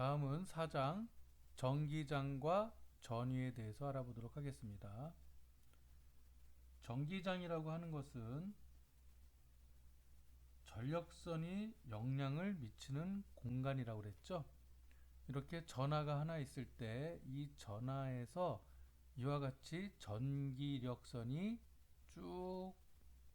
다음은 4장 전기장과 전위에 대해서 알아보도록 하겠습니다. 전기장이라고 하는 것은 전력선이 영향을 미치는 공간이라고 그랬죠. 이렇게 전하가 하나 있을 때 이 전하에서 이와 같이 전기력선이 쭉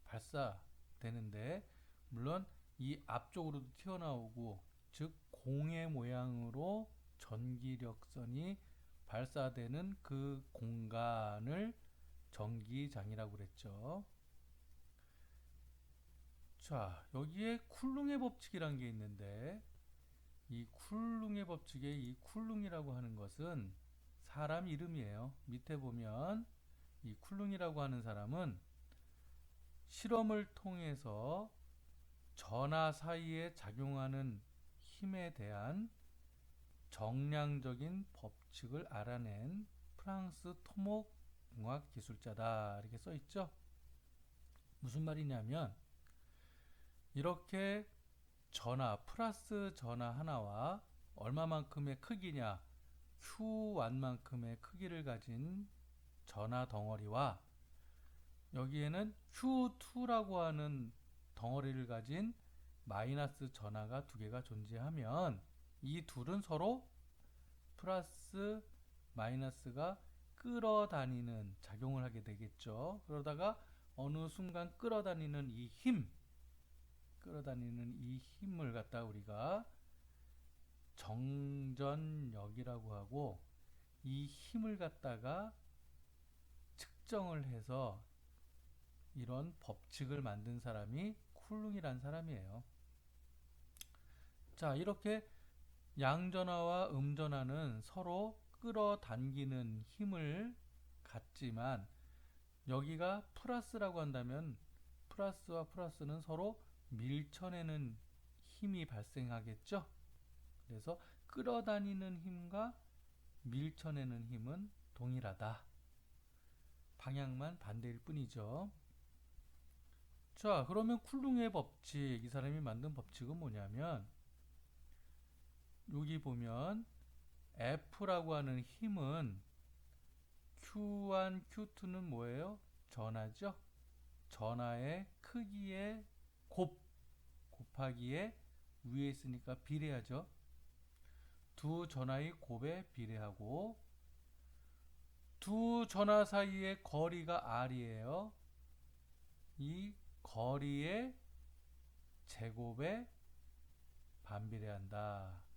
발사되는데, 물론 이 앞쪽으로도 튀어나오고, 즉 공의 모양으로 전기력선이 발사되는 그 공간을 전기장이라고 그랬죠. 자, 여기에 쿨룽의 법칙이란 게 있는데, 이 쿨룽의 법칙에 이 쿨룽이라고 하는 것은 사람 이름이에요. 밑에 보면 이 쿨룽이라고 하는 사람은 실험을 통해서 전하 사이에 작용하는 힘에 대한 정량적인 법칙을 알아낸 프랑스 토목공학 기술자다, 이렇게 써 있죠. 무슨 말이냐면, 이렇게 전하 플러스 전하 하나와 얼마만큼의 크기냐, Q1만큼의 크기를 가진 전하 덩어리와 여기에는 Q2라고 하는 덩어리를 가진 마이너스 전하가 두 개가 존재하면, 이 둘은 서로 플러스 마이너스가 끌어다니는 작용을 하게 되겠죠. 그러다가 어느 순간 끌어다니는 이 힘을 갖다 우리가 정전력이라고 하고, 이 힘을 갖다가 측정을 해서 이런 법칙을 만든 사람이 쿨룽이란 사람이에요. 자, 이렇게 양전하와 음전하는 서로 끌어당기는 힘을 갖지만, 여기가 플러스라고 한다면 플러스와 플러스는 서로 밀쳐내는 힘이 발생하겠죠. 그래서 끌어다니는 힘과 밀쳐내는 힘은 동일하다. 방향만 반대일 뿐이죠. 자, 그러면 쿨룽의 법칙, 이 사람이 만든 법칙은 뭐냐면, 여기 보면 F라고 하는 힘은 Q1, Q2는 뭐예요? 전하죠. 전하의 크기의 곱하기에 위에 있으니까 비례하죠. 두 전하의 곱에 비례하고, 두 전하 사이의 거리가 R이에요. 이 거리의 제곱에 반비례한다.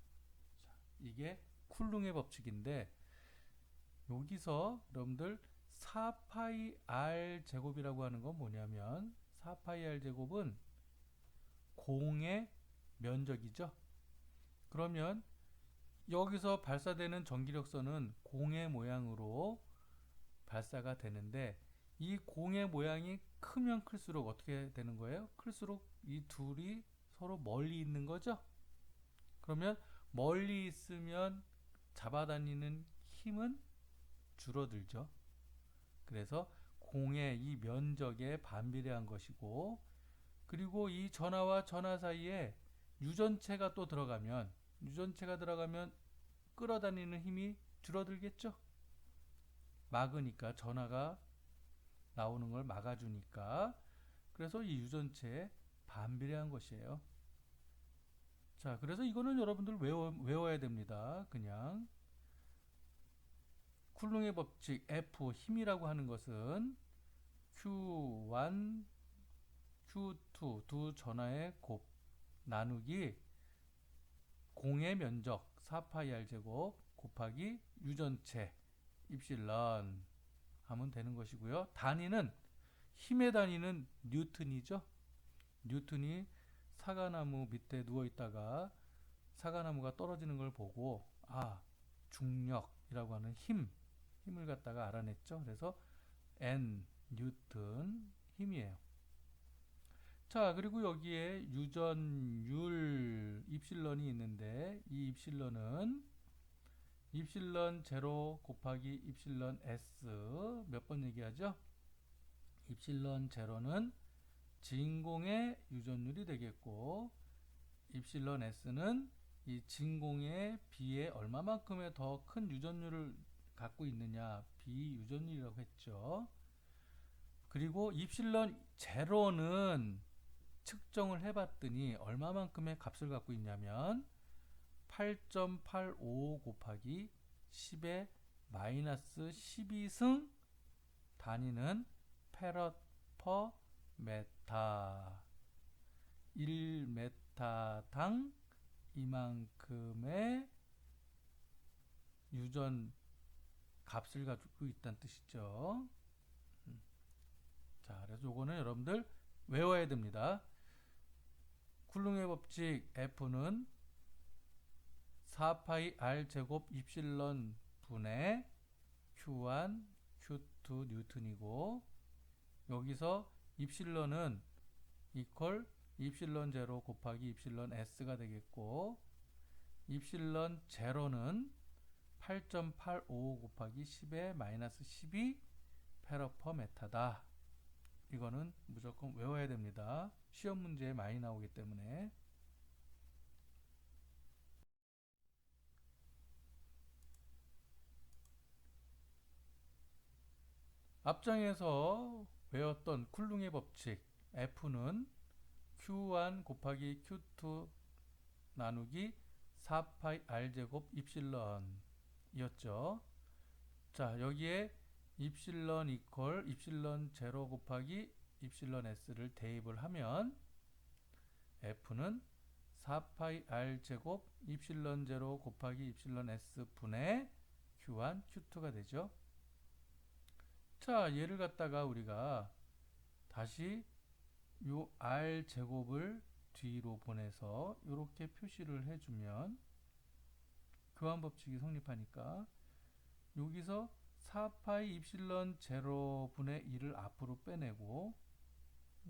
이게 쿨룽의 법칙인데, 여기서 여러분들 4파이 R 제곱이라고 하는 건 뭐냐면, 4파이 R 제곱은 공의 면적이죠. 그러면 여기서 발사되는 전기력선은 공의 모양으로 발사가 되는데, 이 공의 모양이 크면 클수록 어떻게 되는 거예요? 클수록 이 둘이 서로 멀리 있는 거죠. 그러면 멀리 있으면 잡아다니는 힘은 줄어들죠. 그래서 공의 이 면적에 반비례한 것이고, 그리고 이 전하와 전하 사이에 유전체가 들어가면 끌어다니는 힘이 줄어들겠죠. 막으니까, 전하가 나오는 걸 막아주니까. 그래서 이 유전체에 반비례한 것이에요. 자, 그래서 이거는 여러분들 외워야 됩니다. 그냥 쿨룽의 법칙 F 힘이라고 하는 것은 Q1, Q2 두 전하의 곱 나누기 공의 면적 4파이 R 제곱 곱하기 유전체 입실런 하면 되는 것이고요. 단위는, 힘의 단위는 뉴턴이죠. 뉴턴이 사과나무 밑에 누워 있다가 사과나무가 떨어지는 걸 보고, 중력이라고 하는 힘을 갖다가 알아냈죠. 그래서 N 뉴턴 힘이에요. 자, 그리고 여기에 유전율 입실런이 있는데, 이 입실런은 입실런 제로 곱하기 입실런 S 몇 번 얘기하죠? 입실런 제로는 진공의 유전율이 되겠고, 입실런 S는 이 진공의 B에 얼마만큼의 더 큰 유전율을 갖고 있느냐, B 유전율이라고 했죠. 그리고 입실론 제로는 측정을 해봤더니 얼마만큼의 값을 갖고 있냐면 8.85 곱하기 10의 마이너스 12승, 단위는 페럿 퍼 메타, 1메타당 이만큼의 유전 값을 가지고 있다는 뜻이죠. 자, 그래서 요거는 여러분들 외워야 됩니다. 쿨룽의 법칙 F는 4파이 R 제곱 입실론 분의 Q1, Q2 뉴턴이고, 여기서 입실론은 이퀄 입실론 제로 곱하기 입실론 S가 되겠고, 입실론 제로는 8.85 곱하기 10의 마이너스 12 페러퍼 메타다. 이거는 무조건 외워야 됩니다. 시험 문제에 많이 나오기 때문에. 앞장에서 외웠던 쿨룽의 법칙 F는 Q1 곱하기 Q2 나누기 4파이 R제곱 입실론 이었죠. 자, 여기에 입실론 이퀄 입실론 제로 곱하기 입실론 S를 대입을 하면 F는 4파이 R제곱 입실론 제로 곱하기 입실론 S 분의 Q1, Q2가 되죠. 자, 얘를 갖다가 우리가 다시 요 R제곱을 뒤로 보내서 이렇게 표시를 해주면 교환법칙이 성립하니까 여기서 4파이 입실론 제로 분의 1을 앞으로 빼내고,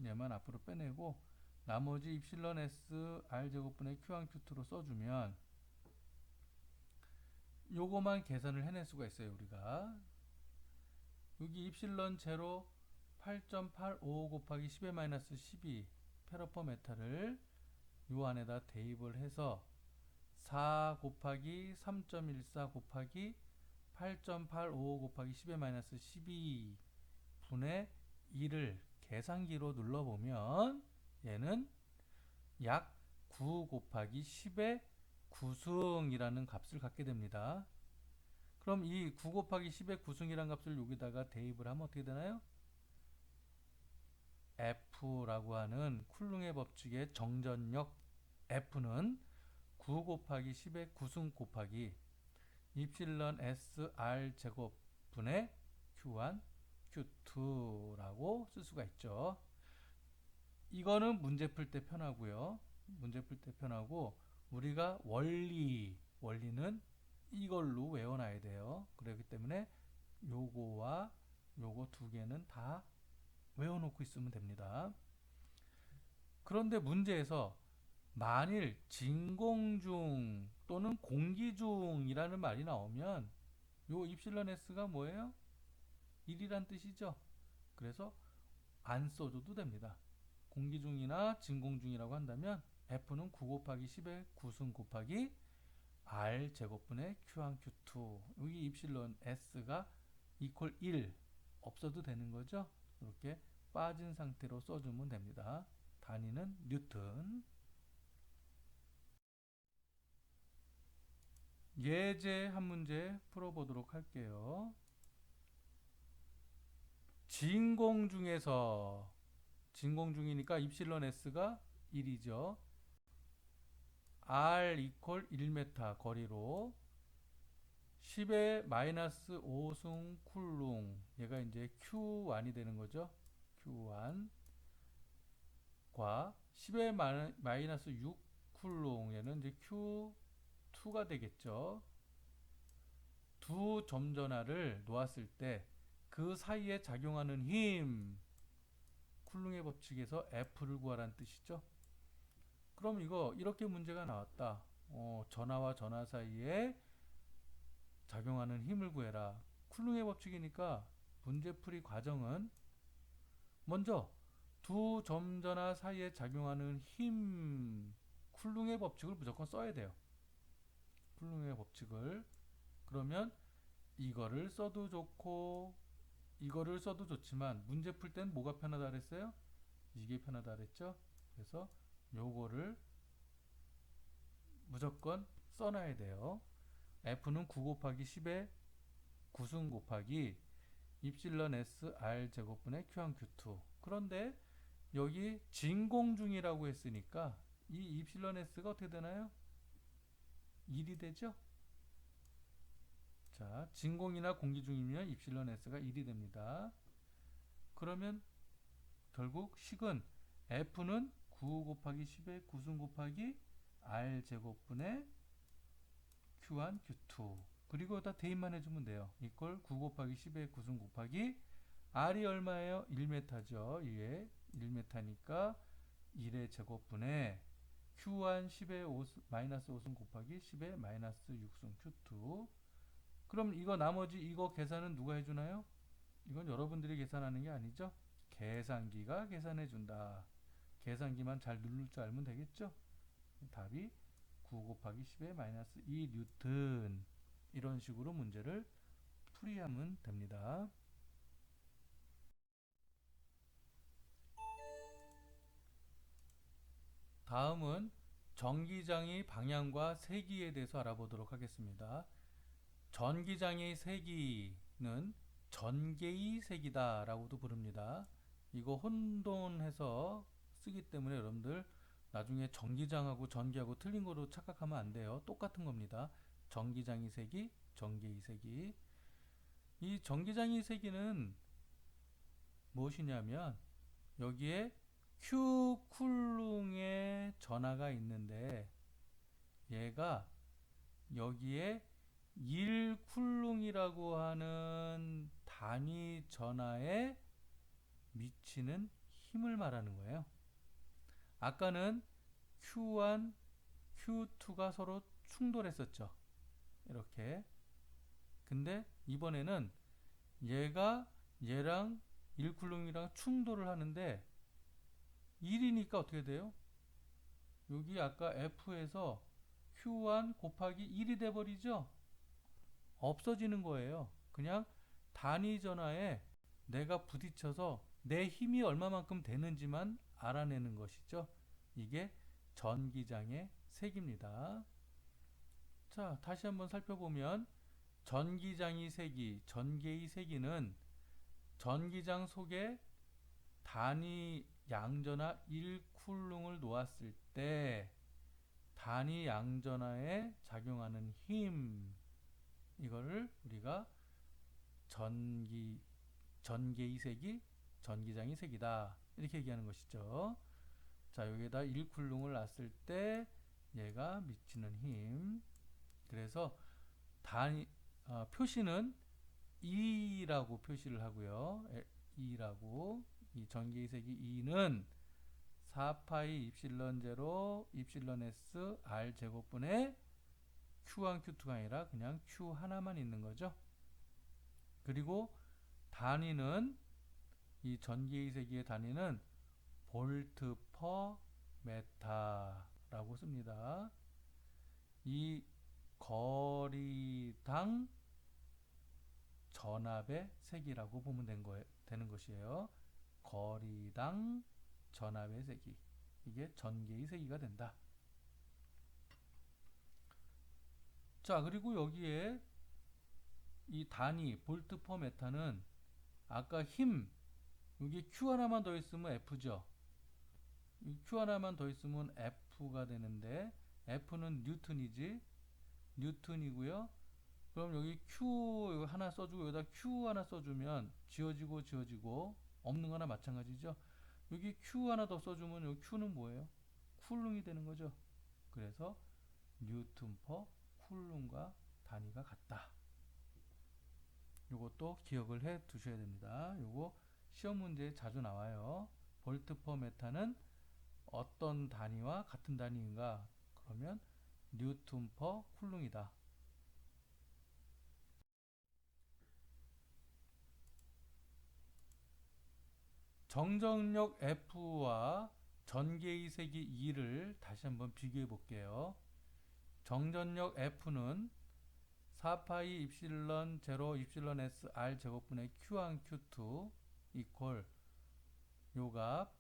얘만 앞으로 빼내고 나머지 입실론 S R제곱 분의 Q1, Q2로 써주면 요거만 계산을 해낼 수가 있어요. 우리가 여기 입실론 제로 8.85 곱하기 10의 마이너스 12 페러퍼 메타를 요 안에다 대입을 해서 4 곱하기 3.14 곱하기 8.85 곱하기 10의 마이너스 12 분의 1을 계산기로 눌러보면 얘는 약 9 곱하기 10의 9승이라는 값을 갖게 됩니다. 그럼 이 9 곱하기 10의 9승이라는 값을 여기다가 대입을 하면 어떻게 되나요? F라고 하는 쿨룽의 법칙의 정전력 F는 9 곱하기 10의 9승 곱하기 입실론 SR 제곱 분의 Q1, Q2라고 쓸 수가 있죠. 이거는 문제 풀 때 편하고요. 문제 풀 때 편하고, 우리가 원리는 이걸로 외워놔야 돼요. 그렇기 때문에 요거와 요거 두 개는 다 외워놓고 있으면 됩니다. 그런데 문제에서 만일 진공중 또는 공기중이라는 말이 나오면 요 입실론 S가 뭐예요? 1이란 뜻이죠. 그래서 안 써줘도 됩니다. 공기중이나 진공중이라고 한다면 F는 9 곱하기 10의 9승 곱하기 R 제곱분의 Q1, Q2, 여기 입실론 S가 이퀄 1 없어도 되는 거죠. 이렇게 빠진 상태로 써주면 됩니다. 단위는 뉴턴. 예제 한 문제 풀어보도록 할게요. 진공중에서, 진공중이니까 입실론 S가 1이죠. R 이퀄 1m 거리로 10의 마이너스 5승 쿨룽, 얘가 이제 Q1이 되는 거죠. Q1과 10의 마이너스 6 쿨룽, 얘는 이제 Q2가 되겠죠. 두 점전화를 놓았을 때 그 사이에 작용하는 힘, 쿨룽의 법칙에서 F를 구하라는 뜻이죠. 그럼 이거 이렇게 문제가 나왔다. 전하와 전하 사이에 작용하는 힘을 구해라. 쿨룽의 법칙이니까 문제풀이 과정은 먼저 두 점전화 사이에 작용하는 힘, 쿨룽의 법칙을 무조건 써야 돼요. 쿨룽의 법칙을. 그러면 이거를 써도 좋고 이거를 써도 좋지만 문제 풀 땐 뭐가 편하다 그랬어요? 이게 편하다 그랬죠? 그래서 요거를 무조건 써놔야 돼요. F는 9 곱하기 10의 9승 곱하기 입실론 S R 제곱분의 Q1 Q2. 그런데 여기 진공 중이라고 했으니까 이 입실론 S가 어떻게 되나요? 1이 되죠? 자, 진공이나 공기 중이면 입실론 S가 1이 됩니다. 그러면 결국 식은 F는 9 곱하기 10의 9승 곱하기 R 제곱분의 Q1 Q2. 그리고 여기다 대입만 해주면 돼요. 이걸 9 곱하기 10의 9승 곱하기 R이 얼마예요? 1m죠. 이게 1m니까 1의 제곱분의 Q1 10의 5, 마이너스 5승 곱하기 10의 마이너스 6승 Q2. 그럼 이거 나머지 이거 계산은 누가 해주나요? 이건 여러분들이 계산하는 게 아니죠. 계산기가 계산해 준다. 계산기만 잘 누를 줄 알면 되겠죠. 답이 9 곱하기 10의 마이너스 2 뉴턴. 이런 식으로 문제를 풀이하면 됩니다. 다음은 전기장의 방향과 세기에 대해서 알아보도록 하겠습니다. 전기장의 세기는 전개의 세기다 라고도 부릅니다. 이거 혼돈해서 쓰기 때문에 여러분들 나중에 전기장하고 전기하고 틀린 거로 착각하면 안 돼요. 똑같은 겁니다. 전기장의 세기, 전개의 세기. 이 전기장의 세기는 무엇이냐면 여기에 Q 쿨룽의 전하가 있는데 얘가 여기에 1 쿨룽이라고 하는 단위 전하에 미치는 힘을 말하는 거예요. 아까는 Q1, Q2가 서로 충돌했었죠. 이렇게. 근데 이번에는 얘가 얘랑 1쿨룽이랑 충돌을 하는데 1이니까 어떻게 돼요? 여기 아까 F에서 Q1 곱하기 1이 돼버리죠? 없어지는 거예요. 그냥 단위 전하에 내가 부딪혀서 내 힘이 얼마만큼 되는지만 알아내는 것이죠. 이게 전기장의 세기입니다. 자, 다시 한번 살펴보면 전기장의 세기, 전개의 세기는 전기장 속에 단위 양전하 1쿨룽을 놓았을 때 단위 양전하에 작용하는 힘, 이거를 우리가 전개의 세기, 전기장의 세기다 이렇게 얘기하는 것이죠. 자, 여기에다 1쿨룽을 놨을 때 얘가 미치는 힘. 그래서 표시는 E라고 표시를 하고요. E라고. 이 전개의 세기 E는 4파이 입실론 제로 입실론 S R 제곱분의 Q1 Q2가 아니라 그냥 Q 하나만 있는 거죠. 그리고 단위는 이 전기의 세기의 단위는 볼트 퍼 메타라고 씁니다. 이 거리당 전압의 세기라고 보면 되는 것이에요. 거리당 전압의 세기. 이게 전개의 세기가 된다. 자, 그리고 여기에 이 단위 볼트 퍼 메타는 아까 힘 여기 Q 하나만 더 있으면 F죠. 이 Q 하나만 더 있으면 F가 되는데 F는 뉴턴이지. 뉴턴이고요. 그럼 여기 Q 하나 써주고 여기다 Q 하나 써주면 지워지고 없는 거나 마찬가지죠. 여기 Q 하나 더 써주면 여기 Q는 뭐예요? 쿨룽이 되는 거죠. 그래서 뉴턴 퍼 쿨룽과 단위가 같다. 요것도 기억을 해 두셔야 됩니다. 요거 시험 문제에 자주 나와요. 볼트 퍼 메타는 어떤 단위와 같은 단위인가? 그러면 뉴턴 퍼 쿨룽이다. 정정력 F와 전개의 세기 E를 다시 한번 비교해 볼게요. 정전력 F는 4파이 입실론 제로 입실론 S R 제곱분의 Q1 Q2 이퀄 요값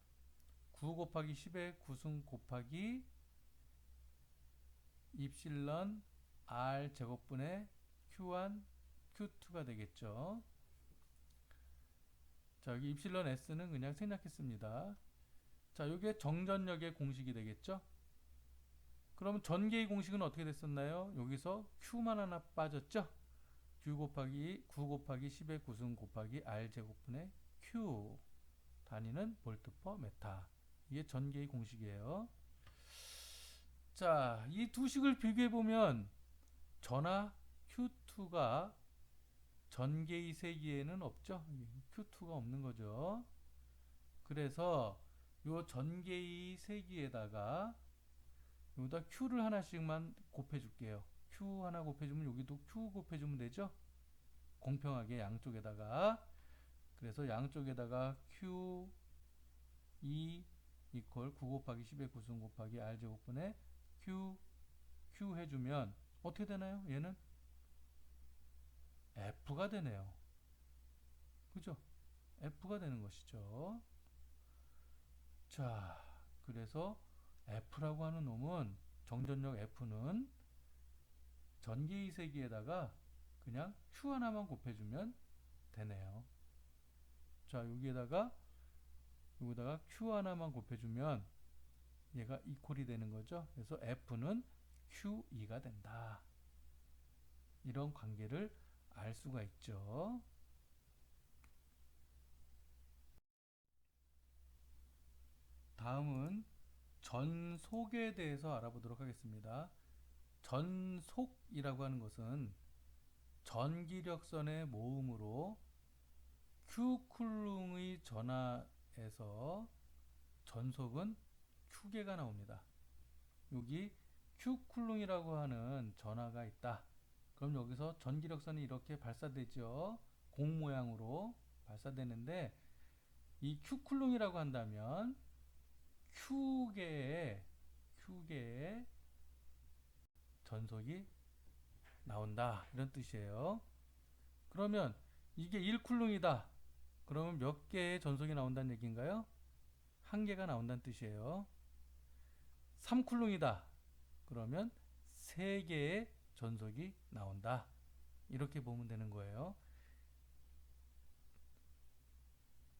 9 곱하기 10의 9승 곱하기 입실론 R 제곱분의 Q1 Q2가 되겠죠. 자, 여기 입실론 S는 그냥 생략했습니다. 자, 이게 정전력의 공식이 되겠죠. 그러면 전개의 공식은 어떻게 됐었나요? 여기서 Q만 하나 빠졌죠. Q 곱하기 9 곱하기 10의 9승 곱하기 R 제곱분의 Q 단위는 볼트 퍼 메타. 이게 전개의 공식이에요. 자, 이 두 식을 비교해 보면 전하 Q2가 전개의 세기에는 없죠. Q2가 없는 거죠. 그래서 요 전개의 세기에다가 여기다 Q를 하나씩만 곱해줄게요. Q 하나 곱해주면 여기도 Q 곱해주면 되죠. 공평하게 양쪽에다가. 그래서 양쪽에다가 Q2 이퀄 9 곱하기 10의 9승 곱하기 R 제곱분의 Q 해주면 어떻게 되나요? 얘는 F가 되네요. 그죠? F가 되는 것이죠. 자, 그래서 F라고 하는 놈은 정전력 F는 전기의 세기에다가 그냥 Q 하나만 곱해주면 되네요. 자, 여기다가 Q 하나만 곱해주면 얘가 이퀄이 되는 거죠. 그래서 F는 QE가 된다. 이런 관계를 알 수가 있죠. 다음은 전속에 대해서 알아보도록 하겠습니다. 전속이라고 하는 것은 전기력선의 모음으로 Q쿨룽의 전하에서 전속은 Q개가 나옵니다. 여기 Q쿨룽이라고 하는 전하가 있다. 그럼 여기서 전기력선이 이렇게 발사되죠. 공 모양으로 발사되는데 이 Q쿨룽이라고 한다면 Q개의 전속이 나온다. 이런 뜻이에요. 그러면 이게 1쿨룽이다. 그러면 몇 개의 전속이 나온다는 얘기인가요? 한 개가 나온다는 뜻이에요. 3쿨룽이다. 그러면 3개의 전속이 나온다. 이렇게 보면 되는 거예요.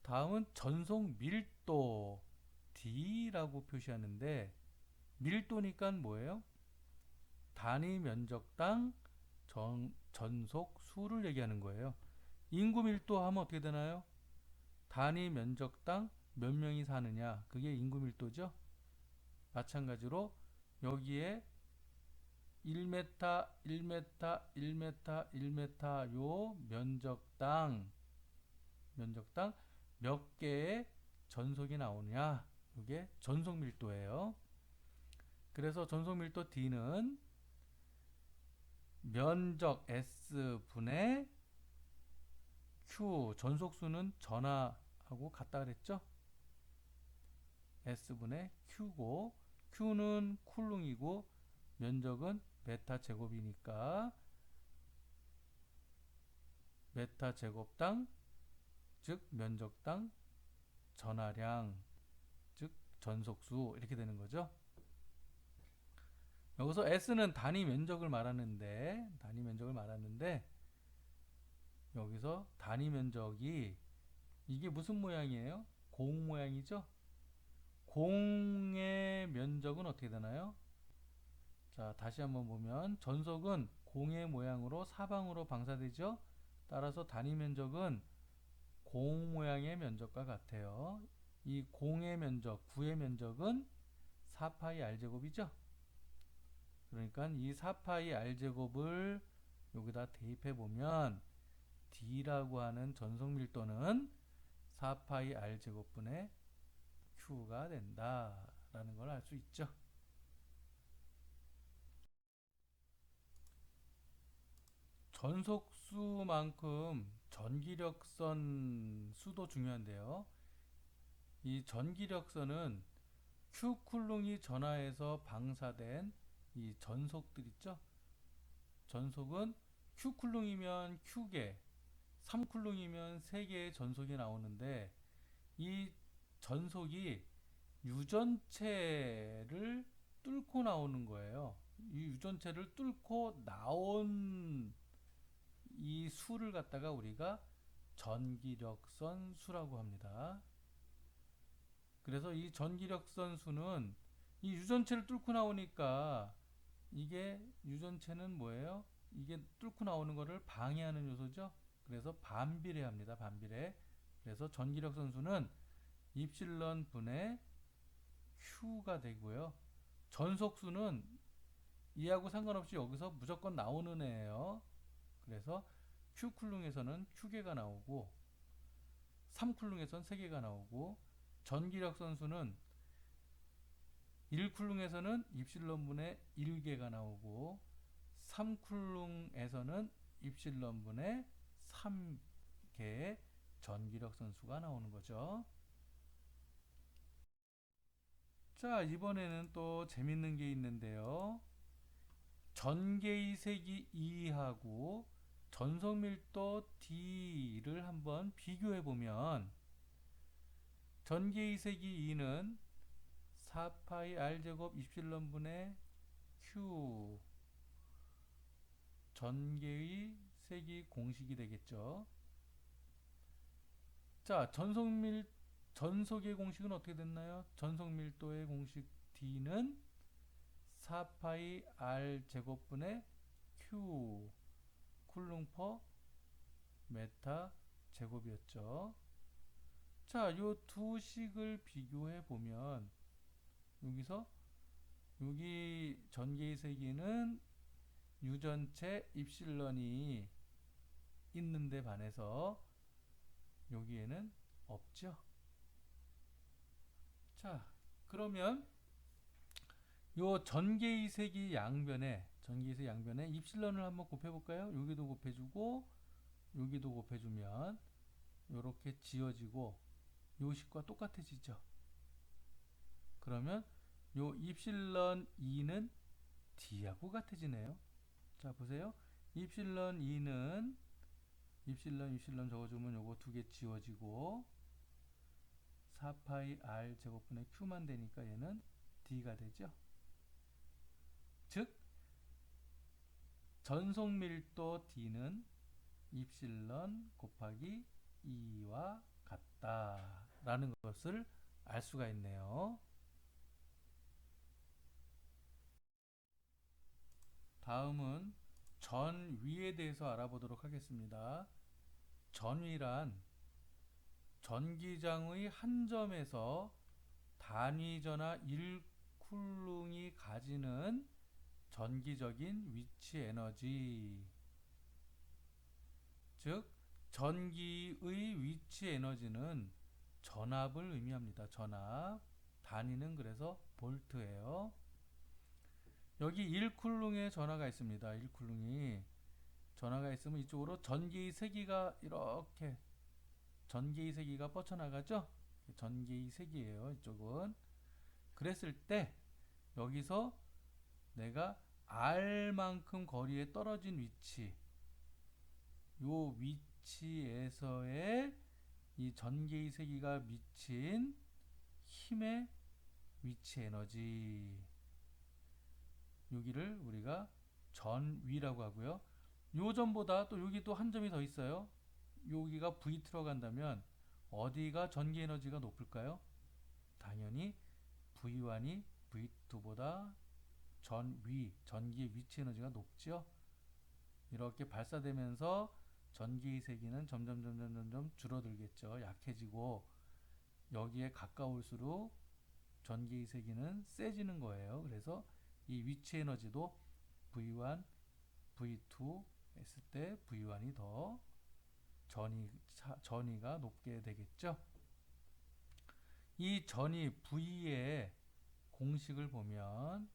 다음은 전속 밀도 D라고 표시하는데 밀도니까 뭐예요? 단위 면적당 전속 수를 얘기하는 거예요. 인구 밀도 하면 어떻게 되나요? 단위 면적당 몇 명이 사느냐, 그게 인구 밀도죠. 마찬가지로 여기에 1m, 1m, 1m, 1m 요 면적당 몇 개의 전속이 나오느냐, 이게 전속 밀도예요. 그래서 전속 밀도 D는 면적 S분의 Q, 전속수는 전하하고 같다 그랬죠? S분의 Q고, Q는 쿨룽이고 면적은 메타 제곱이니까 메타 제곱당, 즉 면적당 전하량, 즉 전속수, 이렇게 되는 거죠. 여기서 S는 단위 면적을 말하는데 여기서 단위 면적이 이게 무슨 모양이에요? 공 모양이죠? 공의 면적은 어떻게 되나요? 자, 다시 한번 보면 전속은 공의 모양으로 사방으로 방사되죠? 따라서 단위 면적은 공 모양의 면적과 같아요. 이 공의 면적, 구의 면적은 4파이 R제곱이죠? 그러니까 이 4파이 R제곱을 여기다 대입해 보면 D라고 하는 전속 밀도는 4파이 R제곱분의 Q가 된다라는 걸 알 수 있죠. 전속수만큼 전기력선 수도 중요한데요. 이 전기력선은 Q쿨룽이 전하에서 방사된 이 전속들 있죠? 전속은 Q쿨롱이면 Q개, 3쿨롱이면 3개의 전속이 나오는데 이 전속이 유전체를 뚫고 나오는 거예요. 이 유전체를 뚫고 나온 이 수를 갖다가 우리가 전기력선 수라고 합니다. 그래서 이 전기력선 수는 이 유전체를 뚫고 나오니까 이게 유전체는 뭐예요? 이게 뚫고 나오는 거를 방해하는 요소죠. 그래서 반비례합니다. 반비례. 그래서 전기력 선수는 입실론 분의 Q가 되고요. 전속수는 이하고 상관없이 여기서 무조건 나오는 애예요. 그래서 Q쿨롱에서는 Q개가 나오고 3쿨롱에서는 3개가 나오고 전기력 선수는 1쿨롱에서는 입실론분의 1개가 나오고 3쿨롱에서는 입실론분의 3개의 전기력 선수가 나오는 거죠. 자, 이번에는 또 재밌는 게 있는데요. 전개의 세기 2하고 전속밀도 D를 한번 비교해 보면 전개의 세기 2는 4파이 R제곱 입실론분의 Q 전개의 세기 공식이 되겠죠. 자, 전속의 공식은 어떻게 됐나요? 전속밀도의 공식 D는 4파이 R 제곱분의 Q 쿨롱 퍼 메타 제곱이었죠. 자, 요 두 식을 비교해 보면 여기서 여기 전개의 세기는 유전체 입실론이 있는데 반해서 여기에는 없죠. 자, 그러면 요 전개의 세기 양변에 입실론을 한번 곱해볼까요? 여기도 곱해주고 여기도 곱해주면 이렇게 지어지고 요 식과 똑같아지죠. 그러면 요 입실론 2는 D하고 같아지네요. 자, 보세요. 입실론 2는 입실론 적어주면 요거 두 개 지워지고 4파이 R 제곱분의 Q만 되니까 얘는 D가 되죠. 즉 전속밀도 D는 입실론 곱하기 2와 같다라는 것을 알 수가 있네요. 다음은 전위에 대해서 알아보도록 하겠습니다. 전위란 전기장의 한 점에서 단위전하 1쿨롱이 가지는 전기적인 위치 에너지, 즉 전기의 위치 에너지는 전압을 의미합니다. 전압. 단위는 그래서 볼트예요. 여기 1쿨롱에 전하가 있습니다. 1쿨롱이 전하가 있으면 이쪽으로 전기의 세기가 이렇게 전기의 세기가 뻗쳐나가죠. 전기의 세기예요. 이쪽은. 그랬을 때 여기서 내가 R만큼 거리에 떨어진 위치, 요 위치에서의 이 전기의 세기가 미친 힘의 위치 에너지, 여기를 우리가 전위라고 하고요. 요 점보다 또 여기 또 한 점이 더 있어요. 여기가 V 들어간다면 어디가 전기 에너지가 높을까요? 당연히 V1이 V2보다 전기의 위치 에너지가 높죠. 이렇게 발사되면서 전기의 세기는 점점 줄어들겠죠. 약해지고 여기에 가까울수록 전기의 세기는 세지는 거예요. 그래서 이 위치 에너지도 V1, V2 했을 때 V1이 더 전위가 높게 되겠죠. 이 전위 V의 공식을 보면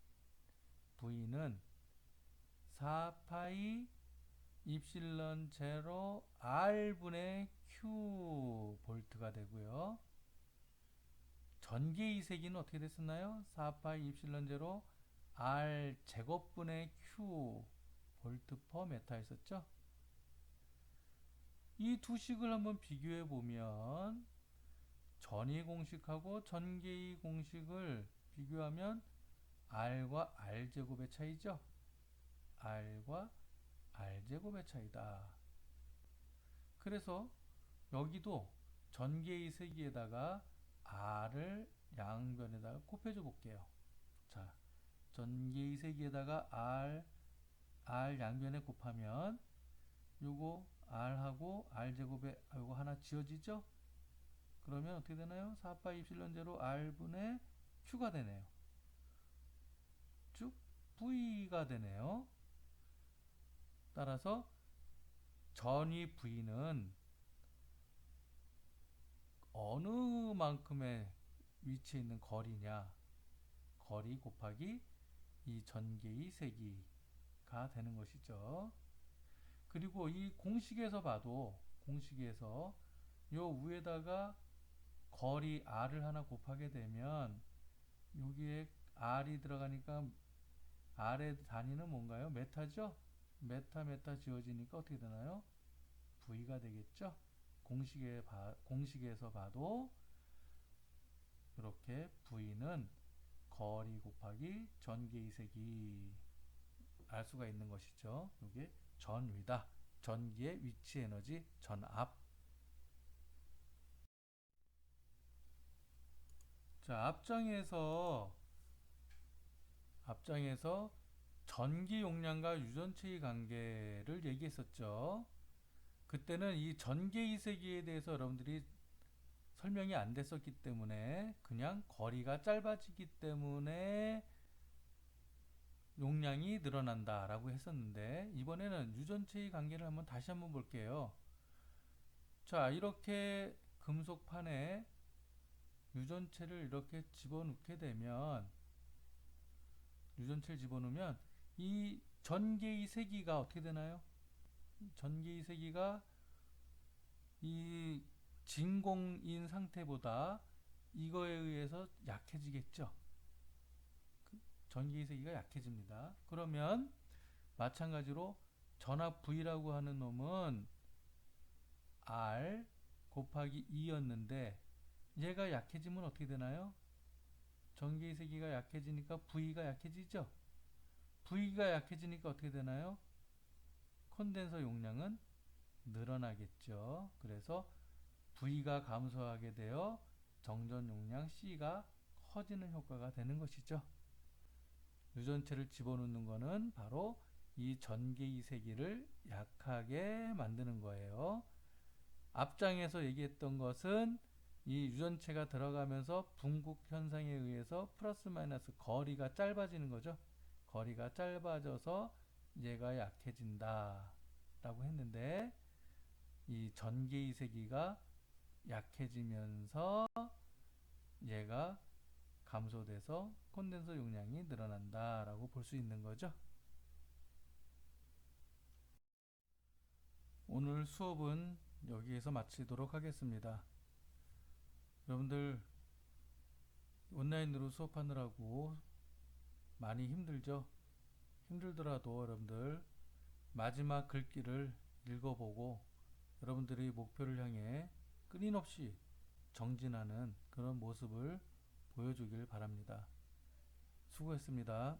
V는 4파이 입실론 제로 R분의 Q 볼트가 되고요. 전기의 세기는 어떻게 됐었나요? 4파이 입실론 제로 R 제곱분의 Q 볼트 퍼 메타 했었죠? 이 두 식을 한번 비교해 보면 전위 공식하고 전개의 공식을 비교하면 R과 R제곱의 차이죠? R과 R제곱의 차이다. 그래서 여기도 전개의 세기에다가 R을 양변에다가 곱해줘 볼게요. 자, 전개의 세기에다가 R 양변에 곱하면 요거 R하고 R제곱에 요거 하나 지워지죠? 그러면 어떻게 되나요? 4파 입실론 제로 R분의 Q가 되네요. 쭉 V가 되네요. 따라서 전위 V는 어느 만큼의 위치에 있는 거리냐, 거리 곱하기 이 전개의 세기가 되는 것이죠. 그리고 이 공식에서 봐도, 공식에서 요 위에다가 거리 R을 하나 곱하게 되면 여기에 R이 들어가니까 R의 단위는 뭔가요? 메타죠? 메타 지워지니까 어떻게 되나요? V가 되겠죠? 공식에서 봐도 이렇게 V는 거리 곱하기 전개의 세기 알 수가 있는 것이죠. 이게 전위다. 전기의 위치 에너지 전압. 자, 앞장에서 전기 용량과 유전체의 관계를 얘기했었죠. 그때는 이 전개의 세기에 대해서 여러분들이 설명이 안 됐었기 때문에 그냥 거리가 짧아지기 때문에 용량이 늘어난다라고 했었는데, 이번에는 유전체의 관계를 다시 한번 볼게요. 자, 이렇게 금속판에 유전체를 이렇게 집어넣으면 이 전개의 세기가 어떻게 되나요? 전개의 세기가 이 진공인 상태보다 이거에 의해서 약해지겠죠. 전개의 세기가 약해집니다. 그러면 마찬가지로 전압 V라고 하는 놈은 R 곱하기 2였는데 얘가 약해지면 어떻게 되나요? 전개의 세기가 약해지니까 V가 약해지죠. V가 약해지니까 어떻게 되나요? 콘덴서 용량은 늘어나겠죠. 그래서 V가 감소하게 되어 정전 용량 C가 커지는 효과가 되는 것이죠. 유전체를 집어넣는 거는 바로 이 전개의 세기를 약하게 만드는 거예요. 앞장에서 얘기했던 것은 이 유전체가 들어가면서 분국 현상에 의해서 플러스 마이너스 거리가 짧아지는 거죠. 거리가 짧아져서 얘가 약해진다 라고 했는데, 이 전개의 세기가 약해지면서 얘가 감소돼서 콘덴서 용량이 늘어난다 라고 볼 수 있는 거죠. 오늘 수업은 여기에서 마치도록 하겠습니다. 여러분들 온라인으로 수업하느라고 많이 힘들죠? 힘들더라도 여러분들 마지막 글귀를 읽어보고 여러분들이 목표를 향해 끊임없이 정진하는 그런 모습을 보여주길 바랍니다. 수고했습니다.